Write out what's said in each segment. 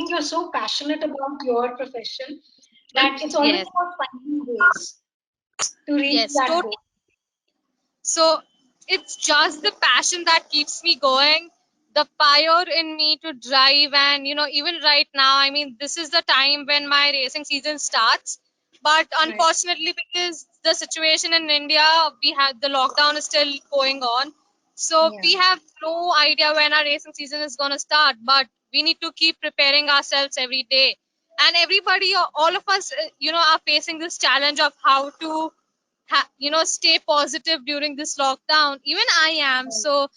think you're so passionate about your profession that it's always Yes, about finding ways to reach yes, that totally. goal. So it's just the passion that keeps me going, the fire in me to drive. And, even right now, I mean, this is the time when my racing season starts. But Right. unfortunately, because the situation in India, we have the lockdown is still going on. So we Yeah. have no idea when our racing season is going to start. But we need to keep preparing ourselves every day. And everybody, all of us, are facing this challenge of how to stay positive during this lockdown. Even I am. Right. So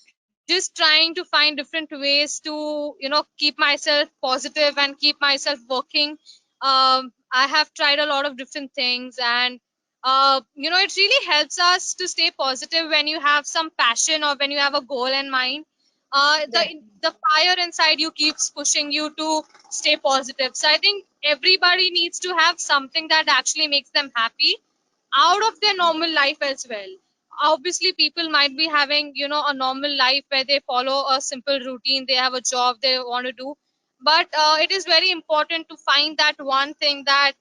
just trying to find different ways to keep myself positive and keep myself working. I have tried a lot of different things, and it really helps us to stay positive when you have some passion or when you have a goal in mind. The fire inside you keeps pushing you to stay positive. So I think everybody needs to have something that actually makes them happy out of their normal life as well. Obviously, people might be having, a normal life where they follow a simple routine, they have a job they want to do. But it is very important to find that one thing that,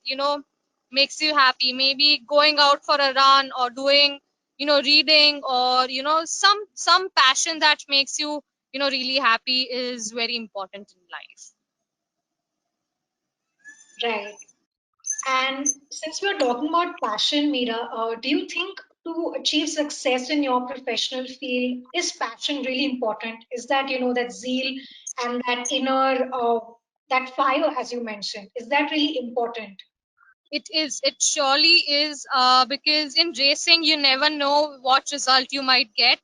makes you happy. Maybe going out for a run, or doing, reading, or, some passion that makes you, really happy is very important in life. Right. And since we're talking about passion, Mira, do you think to achieve success in your professional field, is passion really important? Is that, that zeal and that inner, that fire, as you mentioned, is that really important? It is. It surely is. Because in racing, you never know what result you might get.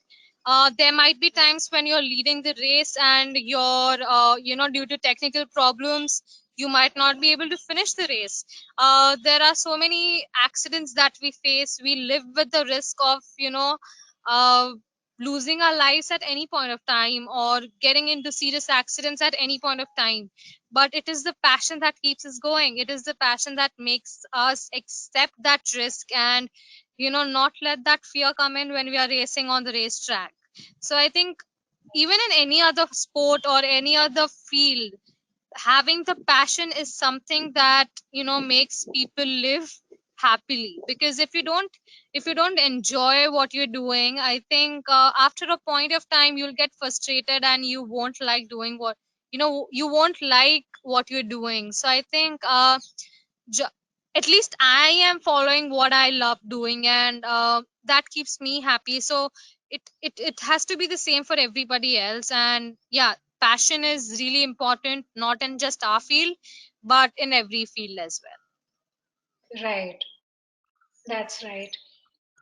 There might be times when you're leading the race and due to technical problems, you might not be able to finish the race. There are so many accidents that we face. We live with the risk of, uh, losing our lives at any point of time, or getting into serious accidents at any point of time. But it is the passion that keeps us going. It is the passion that makes us accept that risk, and not let that fear come in when we are racing on the racetrack. So I think even in any other sport or any other field, having the passion is something that makes people live happily. Because if you don't enjoy what you're doing, I think after a point of time you'll get frustrated, and you won't like doing what you won't like what you're doing. So I think ju- at least I am following what I love doing, and that keeps me happy. So it has to be the same for everybody else. And yeah, passion is really important, not in just our field, but in every field as well. Right. That's right.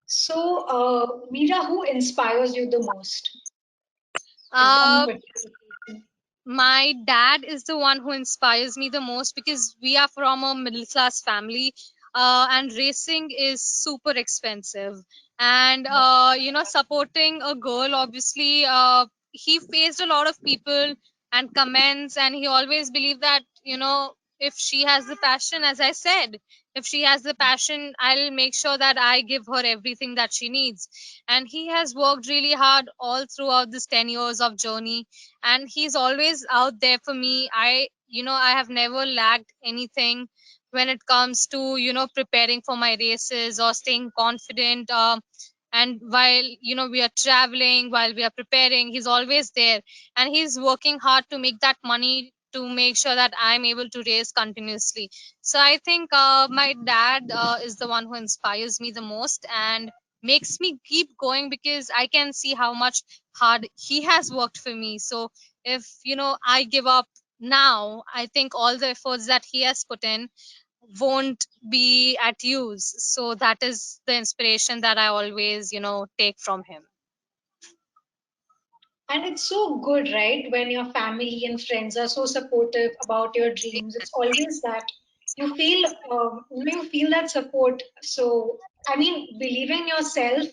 So, Mira, who inspires you the most? Is there any uh, particular person? my dad is the one who inspires me the most, because we are from a middle class family, and racing is super expensive. And Yeah. supporting a girl, obviously, he faced a lot of people and comments, and he always believed that if she has the passion, as I said, if she has the passion, I'll make sure that I give her everything that she needs. And he has worked really hard all throughout this 10 years of journey, and he's always out there for me. I have never lacked anything when it comes to preparing for my races or staying confident. And while we are traveling, while we are preparing, he's always there, and he's working hard to make that money to make sure that I'm able to race continuously. So I think my dad is the one who inspires me the most and makes me keep going, because I can see how much hard he has worked for me. So if I give up now, I think all the efforts that he has put in won't be at use. So that is the inspiration that I always take from him. And it's so good, right? When your family and friends are so supportive about your dreams, it's always that you feel that support. So, I mean, believing in yourself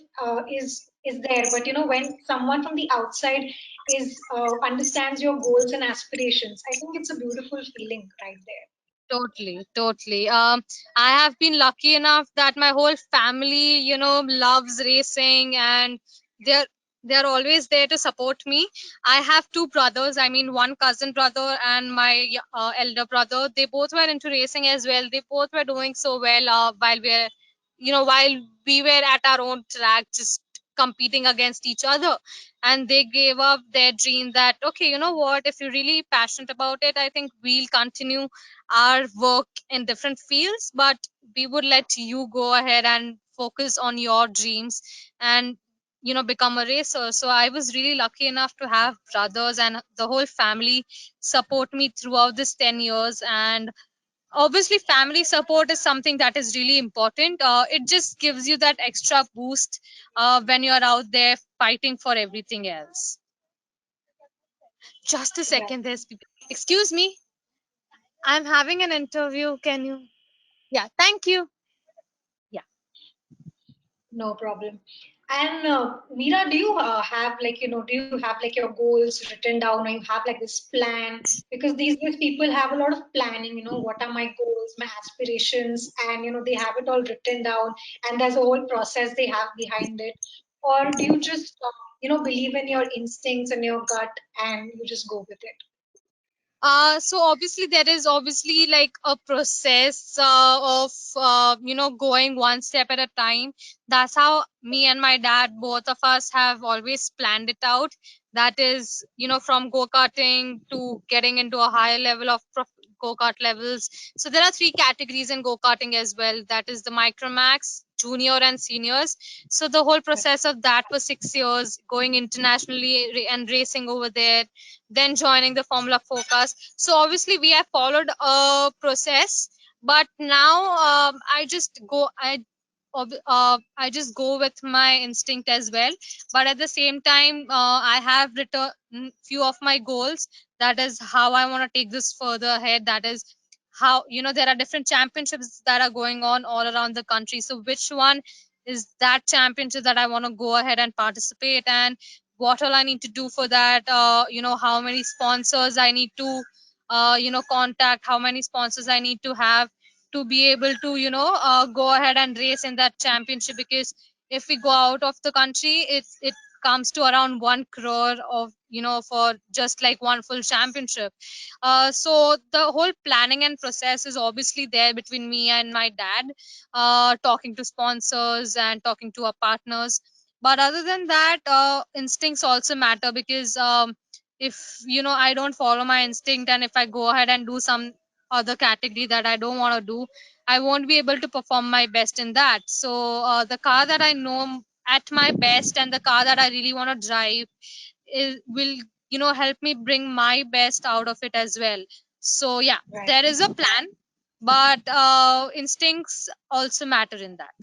is there, but when someone from the outside is understands your goals and aspirations, I think it's a beautiful feeling right there. Totally, totally. I have been lucky enough that my whole family loves racing, and they're They are always there to support me. I have two brothers, I mean one cousin brother and my elder brother. They both were into racing as well. They both were doing so well while we are, while we were at our own track, just competing against each other. And they gave up their dream that, okay, you know what, if you're really passionate about it, I think we'll continue our work in different fields, but we would let you go ahead and focus on your dreams and become a racer. So I was really lucky enough to have brothers and the whole family support me throughout this 10 years. And obviously family support is something that is really important. It just gives you that extra boost when you're out there fighting for everything else. Just a Right. second, there's people. Excuse me, I'm having an interview, can you? Yeah, thank you. Yeah. No problem. And Mira, do you have like, do you have like your goals written down, or you have like this plan? Because these people have a lot of planning, what are my goals, my aspirations, and they have it all written down, and there's a whole process they have behind it. Or do you just, believe in your instincts and your gut and you just go with it? So obviously there is obviously like a process of going one step at a time. That's how me and my dad, both of us, have always planned it out. That is, from go karting to getting into a higher level of go kart levels. So there are three categories in go karting as well. That is the micromax, junior, and seniors. So the whole process of that for 6 years, going internationally and racing over there, then joining the Formula Focus. So obviously we have followed a process, but now I just go with my instinct as well. But at the same time, I have written few of my goals. That is how I want to take this further ahead. That is how, there are different championships that are going on all around the country. So which one is that championship that I want to go ahead and participate? And what all I need to do for that? How many sponsors I need to contact, how many sponsors I need to have to be able to go ahead and race in that championship. Because if we go out of the country, it comes to around 1 crore of, for just like one full championship. So the whole planning and process is obviously there between me and my dad, talking to sponsors and talking to our partners. But other than that, instincts also matter. Because if I don't follow my instinct, and if I go ahead and do some other category that I don't want to do, I won't be able to perform my best in that. So the car that I know at my best and the car that I really want to drive will help me bring my best out of it as well. So yeah, Right. there is a plan, but instincts also matter in that.